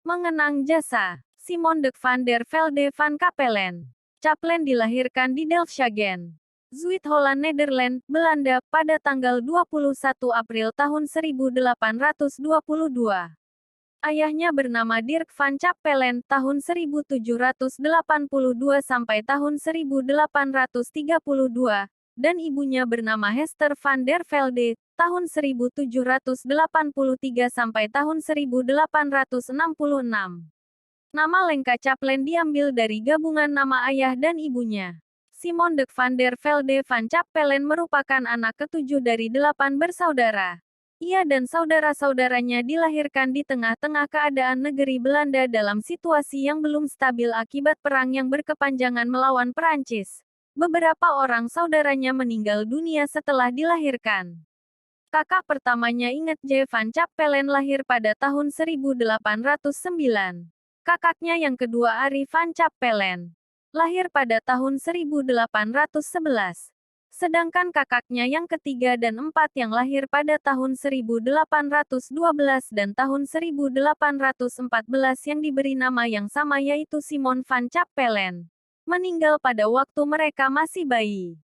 Mengenang jasa Simon de van der Velde van Capellen. Capellen dilahirkan di Delfshagen, Zuid-Holland, Nederland, Belanda, pada tanggal 21 April tahun 1822. Ayahnya bernama Dirk van Capellen, tahun 1782 sampai tahun 1832, dan ibunya bernama Hester van der Velde, tahun 1783 sampai tahun 1866. Nama lengkap Capellen diambil dari gabungan nama ayah dan ibunya. Simon de van der Velde van Capellen merupakan anak ketujuh dari 8 bersaudara. Ia dan saudara-saudaranya dilahirkan di tengah-tengah keadaan negeri Belanda dalam situasi yang belum stabil akibat perang yang berkepanjangan melawan Perancis. Beberapa orang saudaranya meninggal dunia setelah dilahirkan. Kakak pertamanya Inget J. van Capellen lahir pada tahun 1809. Kakaknya yang kedua Arie van Capellen lahir pada tahun 1811. Sedangkan kakaknya yang ketiga dan empat yang lahir pada tahun 1812 dan tahun 1814 yang diberi nama yang sama yaitu Simon van Capellen, meninggal pada waktu mereka masih bayi.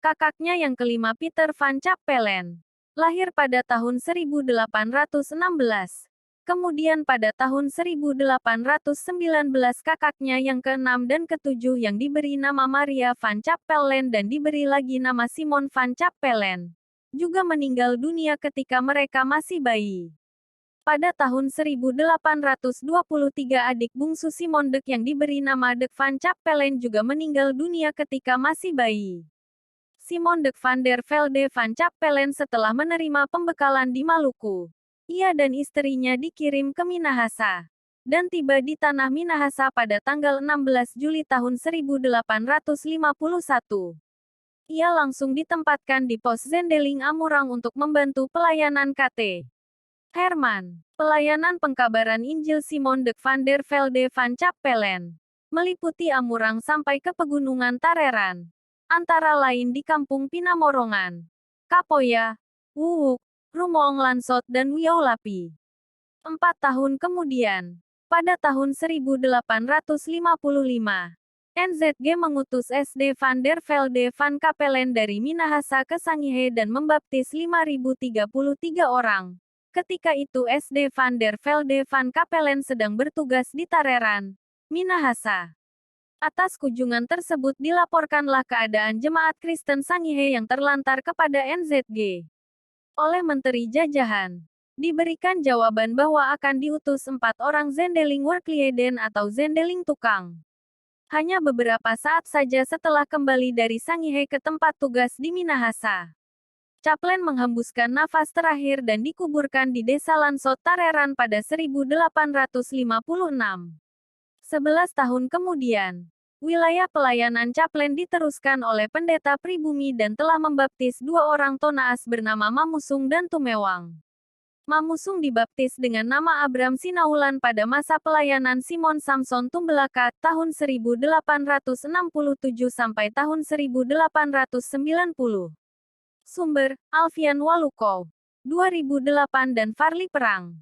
Kakaknya yang kelima Pieter van Capellen lahir pada tahun 1816. Kemudian pada tahun 1819 kakaknya yang keenam dan ketujuh yang diberi nama Maria van Capellen dan diberi lagi nama Simon van Capellen, juga meninggal dunia ketika mereka masih bayi. Pada tahun 1823 adik bungsu Simon Dek yang diberi nama Dek van Capellen juga meninggal dunia ketika masih bayi. Simon Dek van der Velde van Capellen setelah menerima pembekalan di Maluku, ia dan istrinya dikirim ke Minahasa, dan tiba di tanah Minahasa pada tanggal 16 Juli tahun 1851. Ia langsung ditempatkan di pos Zendeling Amurang untuk membantu pelayanan KT. Herman. Pelayanan pengkabaran Injil Simon Dek van der Velde van Capellen meliputi Amurang sampai ke Pegunungan Tareran, antara lain di Kampung Pinamorongan, Kapoya, Wuwuk, Rumoong Lansot dan Wiaulapi. 4 tahun kemudian, pada tahun 1855, NZG mengutus SD van der Velde van Capellen dari Minahasa ke Sangihe dan membaptis 5.033 orang. Ketika itu SD van der Velde van Capellen sedang bertugas di Tareran, Minahasa. Atas kunjungan tersebut dilaporkanlah keadaan jemaat Kristen Sangihe yang terlantar kepada NZG. Oleh Menteri Jajahan, diberikan jawaban bahwa akan diutus 4 orang Zendeling Werklieden atau Zendeling Tukang. Hanya beberapa saat saja setelah kembali dari Sangihe ke tempat tugas di Minahasa, Capellen menghembuskan nafas terakhir dan dikuburkan di desa Lansot Tareran pada 1856. 11 tahun kemudian, wilayah pelayanan Capellen diteruskan oleh pendeta pribumi dan telah membaptis 2 orang Tonaas bernama Mamusung dan Tumewang. Mamusung dibaptis dengan nama Abram Sinaulan pada masa pelayanan Simon Samson Tumbelaka tahun 1867 sampai tahun 1890. Sumber, Alfian Walukow, 2008 dan Farli Perang.